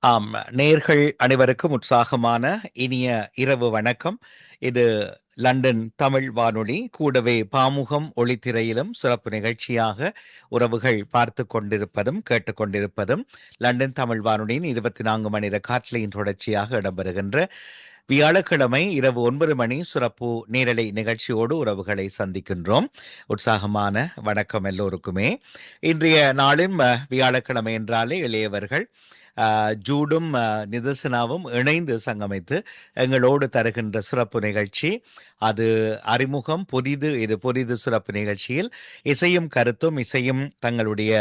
ஆம், நேயர்கள் அனைவருக்கும் உற்சாகமான இனிய இரவு வணக்கம். இது லண்டன் தமிழ் வானொலி, கூடவே பாமுகம் ஒளித்திரையிலும் சிறப்பு நிகழ்ச்சியாக உறவுகள் பார்த்து கொண்டிருப்பதும் கேட்டுக்கொண்டிருப்பதும் லண்டன் தமிழ் வானொலியின் 24 மணி நேர காற்றலையின் தொடர்ச்சியாக இடம்பெறுகின்ற வியாழக்கிழமை இரவு 9 மணி சிறப்பு நேரலை நிகழ்ச்சியோடு உறவுகளை சந்திக்கின்றோம். உற்சாகமான வணக்கம் எல்லோருக்குமே. இன்றைய நாளின் வியாழக்கிழமை என்றாலே இளையவர்கள் ஜூடும் நிதர்சனாவும் இணைந்து சங்கமித்து எங்களோடு தருகின்ற சிறப்பு நிகழ்ச்சி. அது அறிமுகம் புதிது. இது புதிது சிறப்பு நிகழ்ச்சியில் இசையும் கருத்தும் இசையும் தங்களுடைய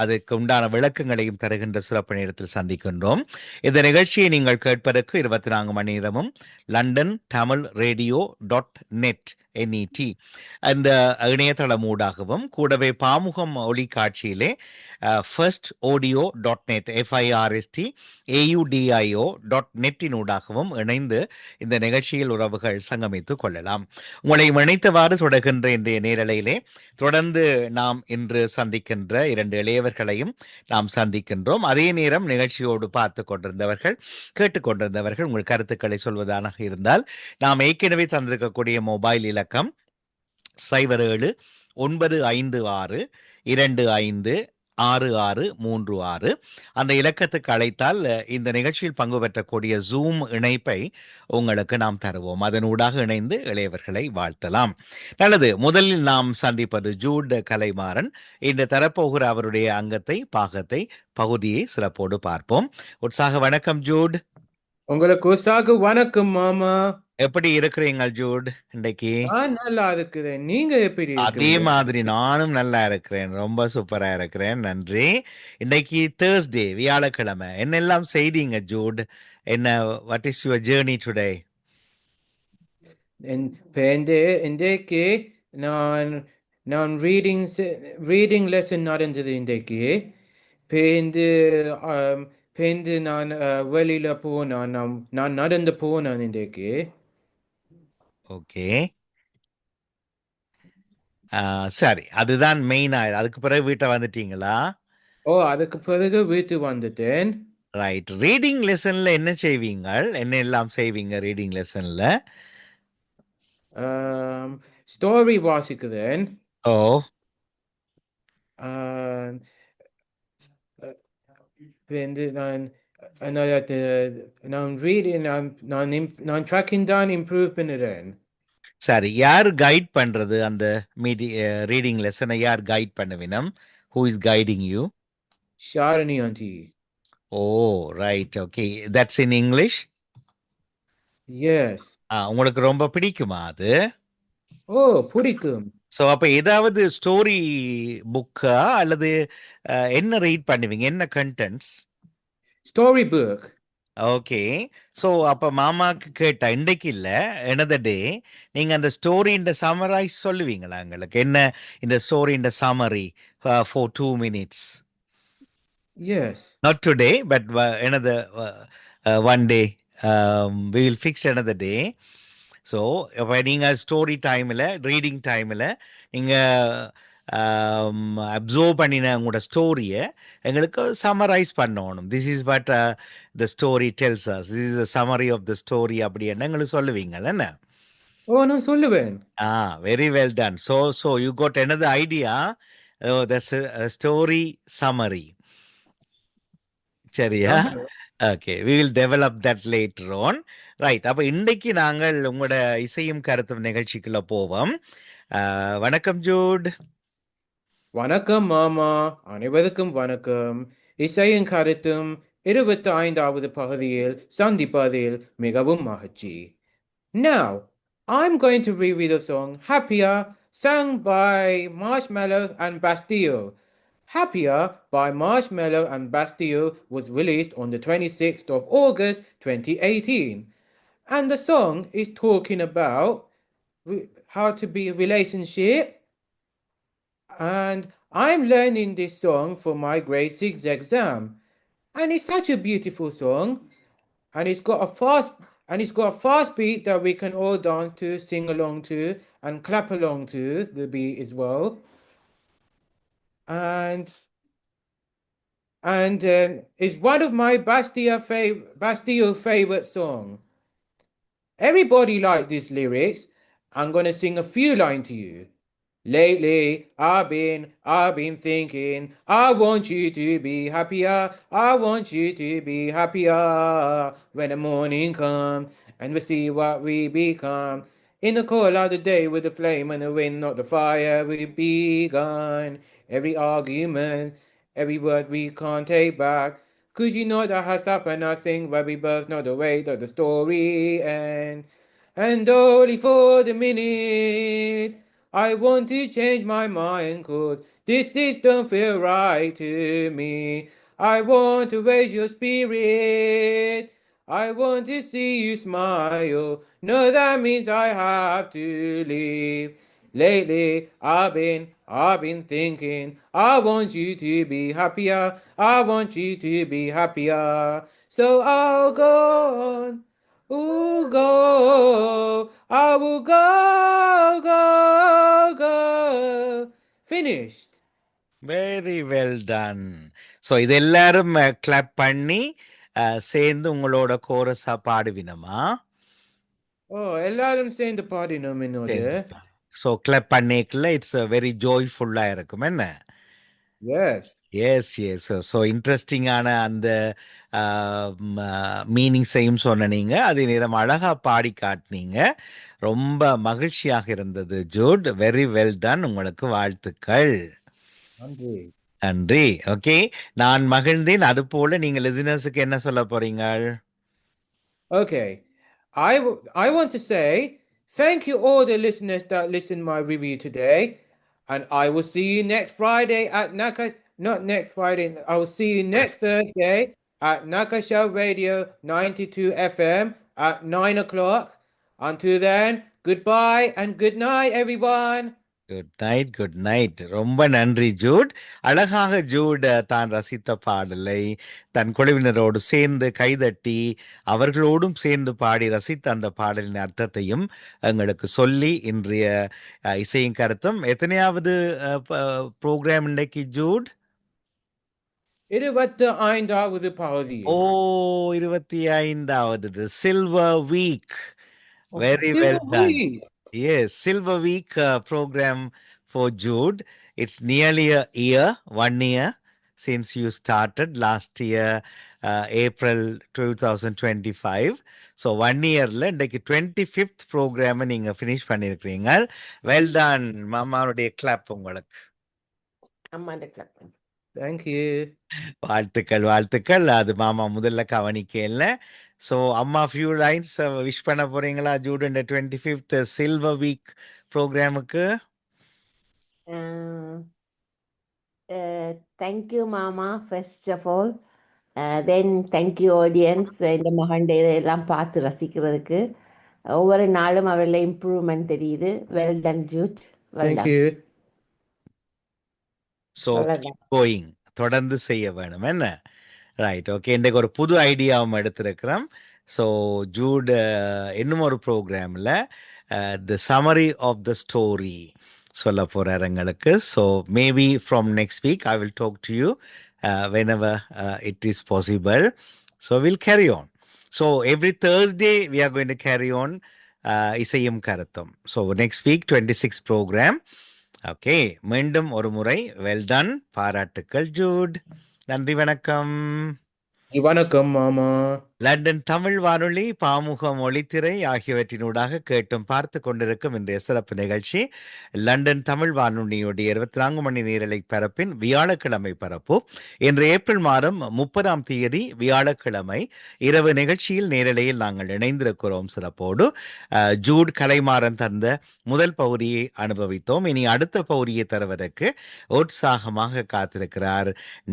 அதுக்கு உண்டான விளக்கங்களையும் தருகின்ற சிறப்பு நேரத்தில் சந்திக்கின்றோம். இந்த நிகழ்ச்சியை நீங்கள் கேட்பதற்கு 24 மணி நேரமும் London Tamil radio .net NET அந்த இணையதளம் ஊடாகவும், கூடவே பாமுகம் ஒளி காட்சியிலே first audio .net FIRST AUDIO.net ஊடாகவும் இணைந்து இந்த நிகழ்ச்சியில் உறவுகள் சங்கமித்துக் கொள்ளலாம். உங்களை இணைத்தவாறு தொடர்கின்ற இன்றைய நேரலையிலே தொடர்ந்து நாம் இன்று சந்திக்கின்ற 2 இளையவர்களையும் நாம் சந்திக்கின்றோம். அதே நேரம் நிகழ்ச்சியோடு பார்த்து கொண்டிருந்தவர்கள், கேட்டுக்கொண்டிருந்தவர்கள் உங்கள் கருத்துக்களை சொல்வதாக இருந்தால் நாம் ஏற்கனவே தந்திருக்கக்கூடிய மொபைல் இலக்கம் 0795256636. அந்த இலக்கத்துக்கு அழைத்தால் இந்த நிகழ்ச்சியில் பங்கு பெற்றக்கூடிய ஜூம் இணைப்பை உங்களுக்கு நாம் தருவோம். அதனூடாக இணைந்து இளையவர்களை வாழ்த்தலாம். நல்லது, முதலில் நாம் சந்திப்பது ஜூட் கலைமாறன். இன்று தரப்போகிற அவருடைய அங்கத்தை, பாகத்தை, பகுதியை சிறப்போடு பார்ப்போம். உற்சாக வணக்கம் ஜூட். உங்களுக்கு உற்சாக வணக்கம் மாமா. எப்படி இருக்கிறீங்க ஜூட் இன்றைக்கு? நான் நல்லா இருக்கிறேன். நீங்க எப்படி அதே இருக்கிறீங்க? மாதிரி நானும் நல்லா இருக்கிறேன். ரொம்ப சூப்பரா இருக்கிறேன். நன்றி. இன்னைக்கு தேர்ஸ்டே, வியாழக்கிழமை. என்னெல்லாம் செய்தீங்க ஜூட்? என்ன, what is your journey today? இன்றைக்கு நான் நான் ரீடிங் லெசன் நடந்தது இன்றைக்கு. பேருந்து பேருந்து நான் வெளியில போனேன். நான் நடந்து போனேன் இன்றைக்கு. ஓகே, சரி, அதுதான் மெயினா. அதுக்கு பிறகு வீட்டை வந்துட்டீங்களா? அதுக்கு பிறகு வீட்டு வந்துட்டேன். ரைட். ரீடிங் லெசன்ல என்ன செய்வீங்க? என்ன எல்லாம் செய்வீங்க ரீடிங் லெசன்ல? ஸ்டோரி வாசிக்கிறேன். ஓ, வந்து நான் நான் ரீடிங் நான் ட்ராக்கிங் தான் இம்ப்ரூவ் பண்ணுறேன். சரி. யார் கைட் பண்றது அந்த ரீடிங் லெசனை? யார் கைட் பண்ணுவினம்? Who is guiding you? Sharani aunty. Oh, right. Okay, that's in English. Yes. உங்களுக்கு ரொம்ப பிடிக்குமா அது? பிடிக்கும். ஸோ அப்போ ஏதாவது ஸ்டோரி புக்கா அல்லது என்ன ரீட் பண்ணுவீங்க? என்ன contents? Story book. Okay. So அப்போ மாமாக்கு கேட்டா, இன்றைக்கு இல்லை, எனது டே, நீங்கள் அந்த ஸ்டோரி இந்த சமரைஸ் சொல்லுவீங்களா எங்களுக்கு? என்ன இந்த ஸ்டோரி இந்த சமரி ஃபார் 2 minutes? எஸ். Not today, but another one day. We will fix another day. So இப்போ நீங்கள் ஸ்டோரி டைமில், ரீடிங் டைமில் நீங்கள் அப்சர்வ் பண்ணின உங்களோட ஸ்டோரியை எங்களுக்கு சமரைஸ் பண்ணணும். This is but the story tells us, this is a summary of the story அப்படி என்ன எங்களுக்கு சொல்லுவீங்கல்ல என்ன? நான் சொல்லுவேன். Very well done. So you got another idea. That's a story summary. சரியா? ஓகே, we will develop that later on. ரைட். அப்போ இன்றைக்கு நாங்கள் உங்களோட இசையும் கருத்தும் நிகழ்ச்சிக்குள்ள போவோம். வணக்கம் ஜூட். வணக்கம் மாமா. அனைவருக்கும் வணக்கம். இசையும் கருத்தும் 25வது பகுதியில் சந்திப்பதில் மிகவும் மகிழ்ச்சி. Now, I'm going to reread a song, Happier, sung by Marshmello and Bastille. Happier by Marshmello and Bastille was released on the 26th of August 2018. And the song is talking about how to be a relationship. And I'm learning this song for my grade 6 exam. And it's such a beautiful song. And it's got a fast beat that we can all dance to, sing along to, and clap along to the beat as well. And and it's one of my Bastille favorite song. Everybody likes these lyrics. I'm gonna sing a few lines to you. Lately, I've been thinking, I want you to be happier. I want you to be happier when the morning comes and we see what we become. In the cold of the day with the flame and the wind, not the fire, we begun. Every argument, every word we can't take back. 'Cause you know that has happened, nothing but we both know the way that the story ends. And only for the minute. I want to change my mind 'cause this system feel right to me. I want to raise your spirit. I want to see you smile. No, that means I have to leave. Lately, I've been thinking. I want you to be happier. I want you to be happier. So I'll go on. Ooh, go. I will go, go, go. Finished. Very well done. So இது எல்லாரும் club பண்ணி சேர்ந்து உங்களோட கோரஸா பாடுவினமா? ஓ எல்லாரும் சேர்ந்து பாடினோம் என்னோடு. So club பண்ணிக்கல இட்ஸ் வெரி ஜோய்ஃபுல்லா இருக்கும் என்ன? எஸ். S S. ஸோ இன்ட்ரெஸ்டிங்கான அந்த மீனிங்ஸையும் சொன்னீங்க. அதே நேரம் அழகா பாடி காட்டினீங்க. ரொம்ப மகிழ்ச்சியாக இருந்தது ஜூட். Very well ton. உங்களுக்கு வாழ்த்துக்கள். நன்றி. நன்றி. ஓகே. நான் மகிழ்ந்தேன். அதுபோல நீங்க லிசனர்ஸுக்கு என்ன சொல்ல போறீங்கள்? Okay. I want to say thank you all the listeners that listened my review today, and I will see you next Friday at not next Friday. I will see you next Thursday at Nakasha Radio 92 FM at 9 o'clock. Until then, goodbye and good night, everyone. Good night, good night. ரொம்ப நன்றி Jude. அழகாக Jude தான் ரசித்த பாடலை தன் குழுவினரோடு சேர்ந்து கைதட்டி அவர்களோடும் சேர்ந்து பாடி ரசித்த அந்த பாடலின் அர்த்தத்தையும் எங்களுக்கு சொல்லி இன்றைய இசையும் கருத்தும் எத்தனையாவது ப்ரோக்ராம் இன்றைக்கு ஜூட்? 25வது பகுதி. ஓ 25வது silver week. Very well Silver done. week. Yes, Silver Week program for Jude. It's nearly a year, 1 year since you started last year, April 2025. So 1 yearல இன்றைக்கு 25th program நீங்க finish பண்ணியிருக்கிறீங்க. Well done, மாமாவுடைய கிளாப் உங்களுக்கு. அம்மாண்ட club. Thank you. வாழ்த்துக்கள், வாழ்த்துக்கள். அது மாமா முதல்ல கவனிக்கல. ஸோ அம்மா ஃபியூ லைன்ஸ் விஷ் பண்ண போறீங்களா ஜூட் இந்த 25th சில்வர் வீக் ப்ரோக்ராமுக்கு? தேங்க்யூ மாமா first of all. Then thank you audience இந்த மகண்டே இதெல்லாம் பார்த்து ரசிக்கிறதுக்கு. ஒவ்வொரு நாளும் அவரில் இம்ப்ரூவ்மெண்ட் தெரியுது. Well done Jude. Thank you. So going தொடர்ந்து செய்ய வேணும் என்ன? ரைட். ஓகே. இன்றைக்கு ஒரு புது ஐடியாவும் எடுத்திருக்கிறோம். ஸோ ஜூட் இன்னும் ஒரு ப்ரோக்ராமில் த சமரி ஆஃப் த ஸ்டோரி சொல்ல போகிறார் எங்களுக்கு. So maybe from next week I will talk to you whenever it is possible. So we'll carry on. So every Thursday we are going to carry on இசையும் கருத்தும். So next week 26 program. Okay. மீண்டும் ஒரு முறை well done. பாராட்டுக்கள் Jude. நன்றி, வணக்கம். வணக்கம் மாமா. லண்டன் தமிழ் வானொலி, பாமுகம் ஒளித்திரை ஆகியவற்றினூடாக கேட்டும் பார்த்து கொண்டிருக்கும் இன்றைய சிறப்பு நிகழ்ச்சி லண்டன் தமிழ் வானொலியுடைய 24 மணி நேரலை பரப்பின் வியாழக்கிழமை பரப்பு. இன்று ஏப்ரல் மாதம் 30ஆம் தேதி வியாழக்கிழமை இரவு நிகழ்ச்சியில் நேரலையில் நாங்கள் இணைந்திருக்கிறோம் சிறப்போடு. ஜூட் கலைமாறன் தந்த முதல் பகுதியை அனுபவித்தோம். இனி அடுத்த பகுதியை தருவதற்கு உற்சாகமாக காத்திருக்கிறார்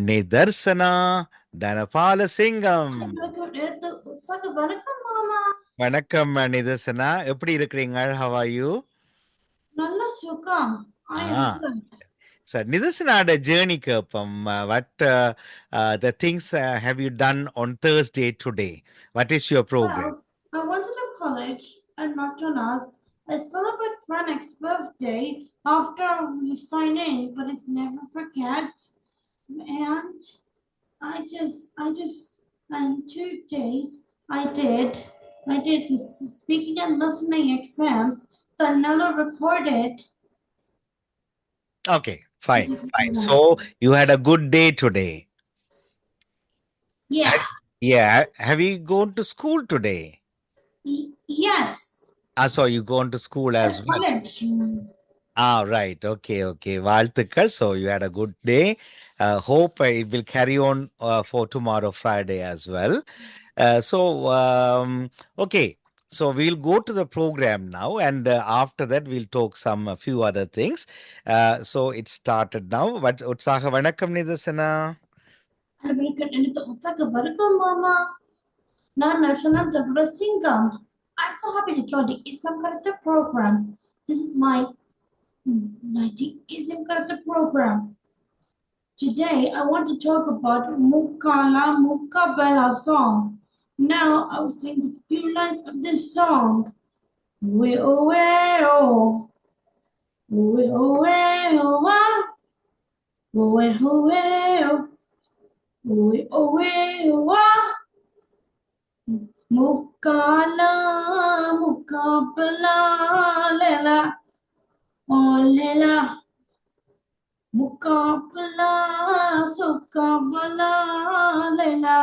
நிதர்சனா தனபாலசிங்கம். வணக்கம் மாமா. வணக்கம் நிதர்சனா, எப்படி இருக்கிறீங்க? How are you? நல்ல சுகம். சார், நிதர்சனாட ஜேர்னி கேட்போம். What the things have you done on Thursday today? What is your program? I went to college at McDonald's. I celebrate Franek's birthday after we sign in, but it's never forget. And in 2 days, I did the speaking and listening exams. Danilo recorded. Okay, fine. So you had a good day today. Yeah. Yeah. Have you gone to school today? Yes. So you gone to school as well. College. Right. Okay. வாழ்த்துக்கள். So you had a good day. Hope it will carry on for tomorrow, Friday as well. Okay. So we'll go to the program now, and after that we'll talk some a few other things. So it started now. But உற்சாக வணக்கம் Nidarshana. Mama. நான் Narsananta Brasingam. I'm so happy to join the Islam Karate program. This is my 90 Islam Karate program. Today I want to talk about Mukala Mukabela song. Now I will sing the few lines of this song. We oh oh we oh we oh Mukala Mukabela Lela Oh Lela Mukabela Sukabela Lela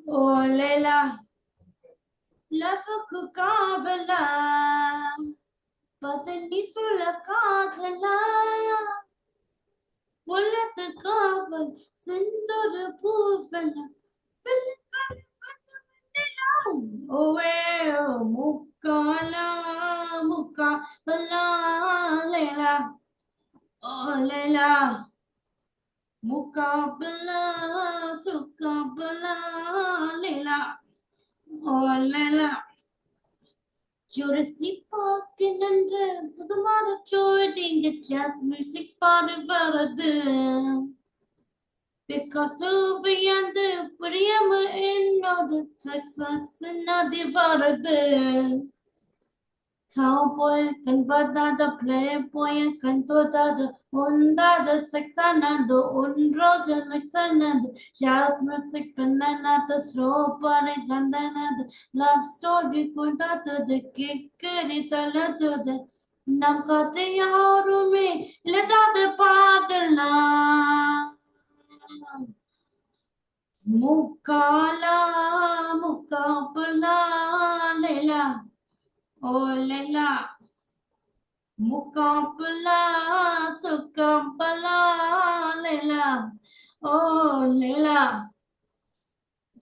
Oh Lela Love Kukabela Patani Sulakadala Wallet Kabal Sindor Puvela Oh, Mukala, Mukabala, Lela, oh, Lela, Mukabala, Sukabala, Lela, oh, Lela. Jurassic Park and Sugamana Jordan get jazz music party baradu. Because beyond the Priyama in the Texas and the baradu. Cowboy can bada the playboy can do that unda the sexana the unrog mixana the jazz music banana the slow party gandana the love story kunda the kickeri tala the nam kate yaru me leda the padla mukala mukabala lela oh lela Mukapala, Sukapala, Lela, oh Lela.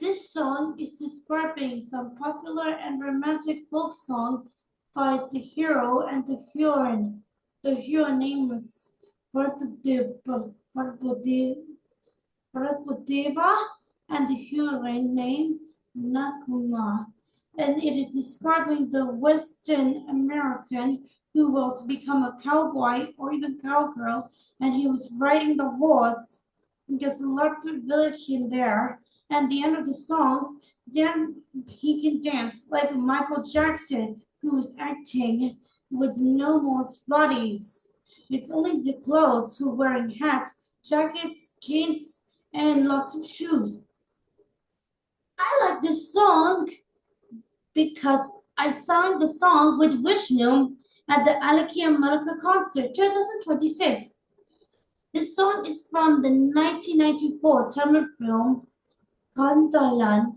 This song is describing some popular and romantic folk song by the hero and the heroine. The hero name is Prathudeva and the heroine name Nakuma. And it is describing the Western American who will become a cowboy or even cowgirl, and he was riding the horse. There's lots of village in there. And the end of the song, then he can dance like Michael Jackson, who is acting with no more bodies. It's only the clothes who are wearing hats, jackets, jeans, and lots of shoes. I like this song because I sang the song with Vishnu at the Alakia Malika concert 2026. This song is from the 1994 Tamil film Kandalan,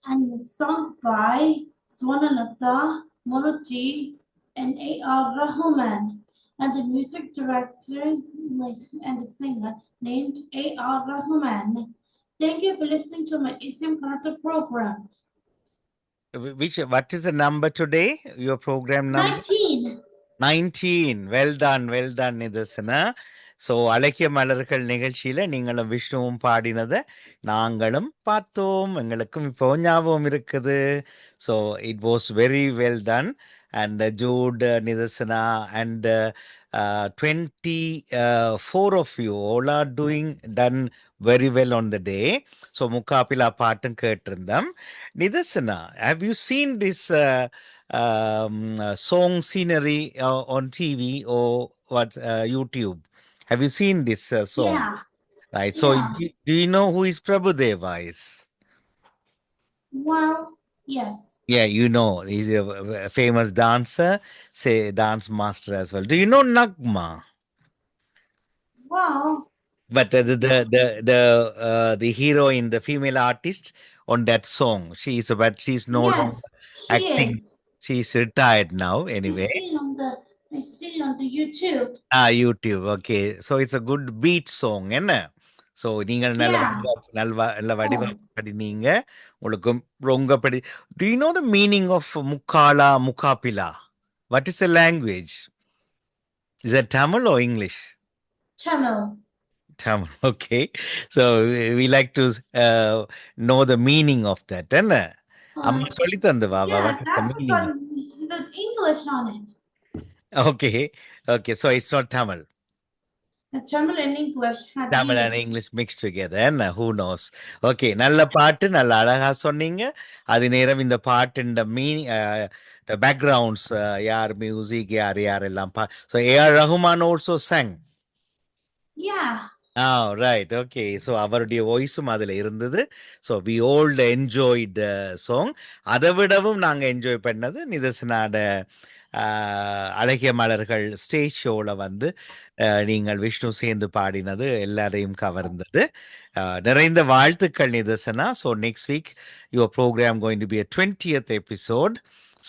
and it's sung by Swarnalata, Monoji, and A.R. Rahman, and the music director and the singer named A.R. Rahman. Thank you for listening to my Islam Karate program. What is the number today? Your program number? 19. 19. Well done Nidarshana. So அழகிய மலர்கள் நிகழ்ச்சியில நீங்களும் விஷ்ணுவும் பாடினதை நாங்களும் பார்த்தோம். எங்களுக்கும் இப்போ ஞாபகம் இருக்குது. So it was very well done. And Jude, Nitharsana and 24 of you all are doing done very well on the day. So முக்காப்பிலா பாட்டும் கேட்டிருந்தோம். Nidarshana, have you seen this song scenery on TV or what YouTube? Have you seen this song? Yeah. Right. So Yeah. do you know who is Prabhudeva is? Well, yes. Yeah, you know, he's a famous dancer, say dance master as well. Do you know Nagma? Well, But the heroine, the female artist on that song, she's no longer yes, she acting. is. She's retired now I anyway. see on the YouTube. YouTube. Okay. So it's a good beat song, என்ன? So நீங்கள் Yeah. நல்ல வடிவா Oh, படினீங்க. உங்களுக்கு ரொம்ப படி. Do you know the meaning of Mukala, Mukapila? What is the language? Is that Tamil or English? Tamil. Tamil. Okay. So we like to know the meaning of that. என்ன? அம்மா சொல்லி தந்தவா? Yeah, What is the that's meaning? got the English on it. Okay. Okay. So it's not Tamil. The Tamil and English had Tamil and meaning. English mixed together. என்ன? Who knows? Okay. நல்ல பாட்டு, நல்ல அழகா சொன்னீங்க. அது நேரம் இந்த பாட்டுண்ட meaning, the backgrounds, யார் மியூசிக், யாரெல்லாம் So A.R. Rahman also sang. Yeah. Right. Okay. So அவருடைய வாய்ஸும் அதுல இருந்தது. So we all enjoyed the song. அதை விடவும் நாங்க என்ஜாய் பண்ணது நிதர்சனாட அழகிய மலர்கள் ஸ்டேஜ் ஷோவில் வந்து நீங்கள் விஷ்ணு சேர்ந்து பாடினது எல்லாரையும் கவர்ந்தது. நிறைந்த வாழ்த்துக்கள் Nitharsana. So next week your programme going to be a 20th episode.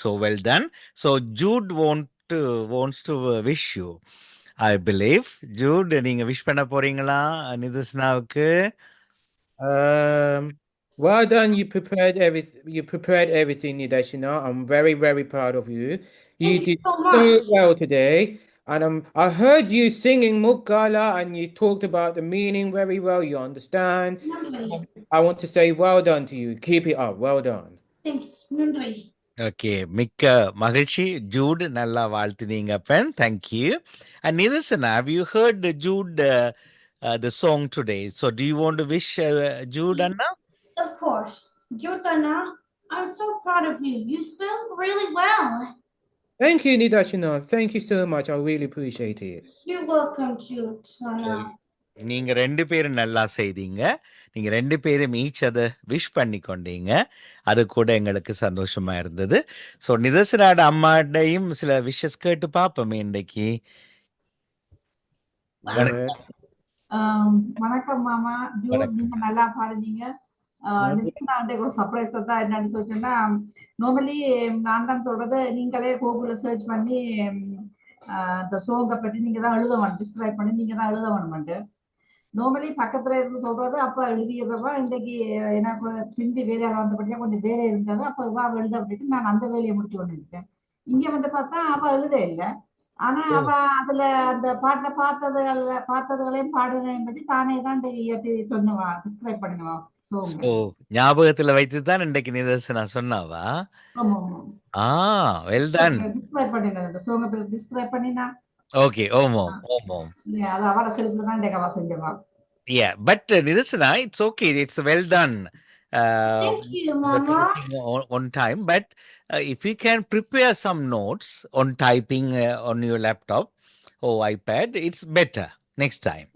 So well done. So Jude wants to wish you, I believe. Jude, நீங்க விஷ் பண்ண போறீங்களா நிதர்சனாவுக்கு? Well done. You prepared everything, Nidashina. I'm very, very proud of you. You Thank you did so so much. well today. And I heard you singing Mukala and you talked about the meaning very well. You understand. Nandri. I want to say well done to you. Keep it up. Well done. Thanks, Nandri. Okay, மிக்க மகிழ்ச்சி. Jude நல்லா வாழ்த்துனீங்க அப்பன். Thank you. And Nitharsan, have you heard Jude the song today? So do you want to wish Jude, Anna? Of course. Jotana, I'm so proud of you. You sing really well. Thank you, Nidashina. Thank you so much. I really appreciate it. You're welcome, Jotana. நீங்க 2 பேரும் நல்லா செய்தீங்க. நீங்க 2 பேரும் each other wish பண்ணி கொண்டீங்க. அது கூட எங்களுக்கு சந்தோஷமா இருந்தது. ஸோ நிதர்சனாட அம்மாட்டையும் சில விஷஸ் கேட்டு பார்ப்போமே இன்றைக்கு. வணக்கம் மாமா. ஜூட், நீங்க நல்லா பாடுனீங்க. நிதர்சனாண்ட ஒரு சர்ப்ரைஸ் தான் என்னன்னு சொல்லிட்டேன்னா, நார்மலி நான் தான் சொல்றது, நீங்களே கூகுள்ல சர்ச் பண்ணி இந்த சோங்கை பற்றி நீங்க தான் எழுத வேணும், டிஸ்கிரைப் பண்ணி நீங்க தான் எழுத வேணும்ட்டு. நார்மலி பக்கத்துல இருந்து சொல்றது அப்ப எழுதிடுறப்ப, இன்னைக்கு எனக்கு ஹிந்தி வேலையாக வந்தபடியா கொஞ்சம் வேலை இருந்தது. அப்ப அவ எழுத விட்டுட்டு நான் அந்த வேலையை முடிச்சு கொண்டு இருக்கேன். இங்க வந்து பார்த்தா அவ எழுத இல்லை. ஆனா அவ அதுல அந்த பாட்டுல பார்த்ததுகளையும் பாடுனதையும் பத்தி தானே தான் இயற்றி சொன்னவா, டிஸ்கிரைப் பண்ணுவா சோங்க. ஓ, ஞாபகத்துல வைத்து தான் இன்றைக்கு நிதர்சனா சொன்னாவா? ஆமா ஆமா. Well done. டிஸ்கிரைப் பண்ணுங்க, அந்த சோங்க டிஸ்கிரைப் பண்ணினா. ஓகே, ஓமோம். அது அவள செலுத்துல தான் டேக்கவா செஞ்சவா. Yeah, but Nidarsana, it's okay. It's well done. Thank you, Mama. On time. But if you can prepare some notes on typing on your laptop or iPad, it's better next time.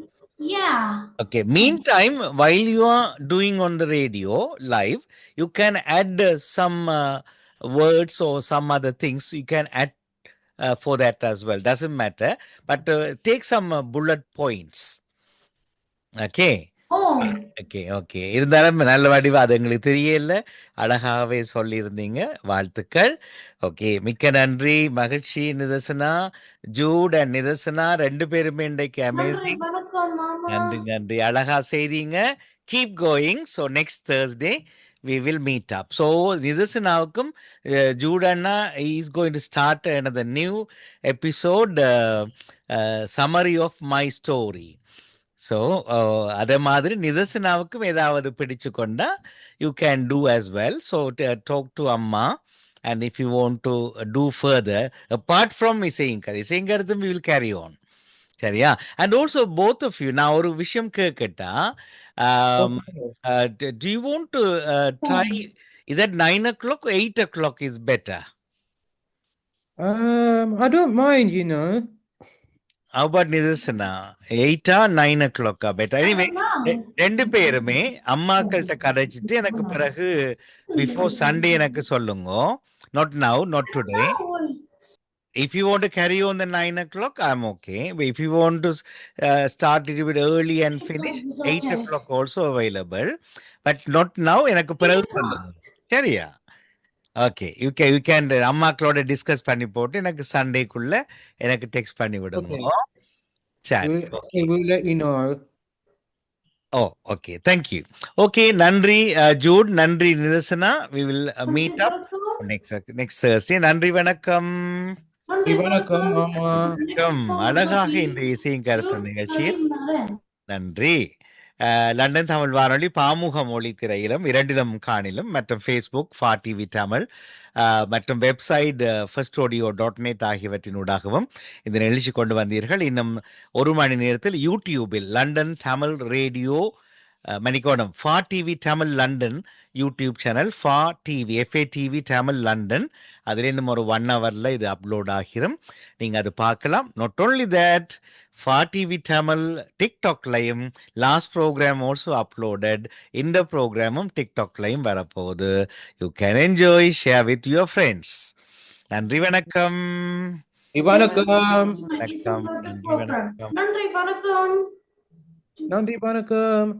Yeah. Okay. Meantime, while you are doing on the radio live, you can add some words or some other things. You can add for that as well. Doesn't matter. But take some bullet points. Okay okay. இருந்தாலும் நல்ல வடிவா அது எங்களுக்கு தெரியல, அழகாவே சொல்லியிருந்தீங்க. வாழ்த்துக்கள். Okay, மிக்க நன்றி, மகிழ்ச்சி. நிதர்சனா, ஜூட் அண்ட் நிதர்சனா 2 பேருமே இன்றைக்கு அமேசிங். நன்றி, அழகா செய்தீங்க. Keep going. So next Thursday we will meet up. So நிதர்சனாவுக்கும் ஜூட் அண்ணா is going to start another new episode, summary of my story. So அதே மாதிரி நிதர்சனாவுக்கும் ஏதாவது பிடிச்சு கொண்டா you can do as well. So talk to அம்மா, and if you want to do further apart from இசைங்கருத்தும் வி வில் கேரி ஆன். சரியா? And also both of you, நான் ஒரு விஷயம் கேட்கட்டா? Do you want to try, is that 9 o'clock or 8 o'clock is better? I don't mind, you know. How about Nidusana? 8 or 9 o'clock better. Anyway, ரெண்டு பேருமே அம்மாக்கள்கிட்ட கதைச்சிட்டு எனக்கு பிறகு before Sunday எனக்கு சொல்லுங்க. Not now, not today. If you want to carry on the 9 o'clock, I'm okay. But if you want to start a little bit early and finish, 8 o'clock also available. But not now, எனக்கு பிறகு சொல்லுங்க. சரியா? Okay you can அம்மாக்களோட discuss பண்ணி போட்டு எனக்கு சண்டேக்குள்ள எனக்கு text பண்ணி விடுங்க. சரி. We'll let you know. Oh okay thank you. Okay நன்றி ஜூட், நன்றி Nitharsana. We will meet up next Thursday. நன்றி வணக்கம். வணக்கம் மாமா. வணக்கம். அழகாக இந்த இசையும் கருத்து நிகழ்ச்சியில் நன்றி. லண்டன் தமிழ் வானொலி பாமுக மொழி திரையிலும் இரண்டிலும் காணிலும் மற்றும் ஃபேஸ்புக் ஃபார் டிவி தமிழ் மற்றும் வெப்சைட் firstodio.net ஆகியவற்றினூடாகவும் இந்த நிகழ்ச்சி கொண்டு வந்தீர்கள். இன்னும் ஒரு மணி நேரத்தில் யூடியூபில் லண்டன் தமிழ் ரேடியோ மணிக்கோணம் for TV Tamil London YouTube channel for TV FATV Tamil London அதில் இன்னும் ஒரு 1 ஹவரில் இது அப்லோட் ஆகிரும். நீங்கள் அது பார்க்கலாம். Not only that, for TV Tamil டிக்டாக்லையும் லாஸ்ட் ப்ரோக்ராம் ஆல்சோ அப்லோடட். இந்த ப்ரோக்ராமும் டிக்டாக்லையும் வரப்போகுது. You can enjoy, share with your friends. நன்றி வணக்கம். வணக்கம். வணக்கம். நன்றி வணக்கம். நன்றி வணக்கம். நன்றி வணக்கம்.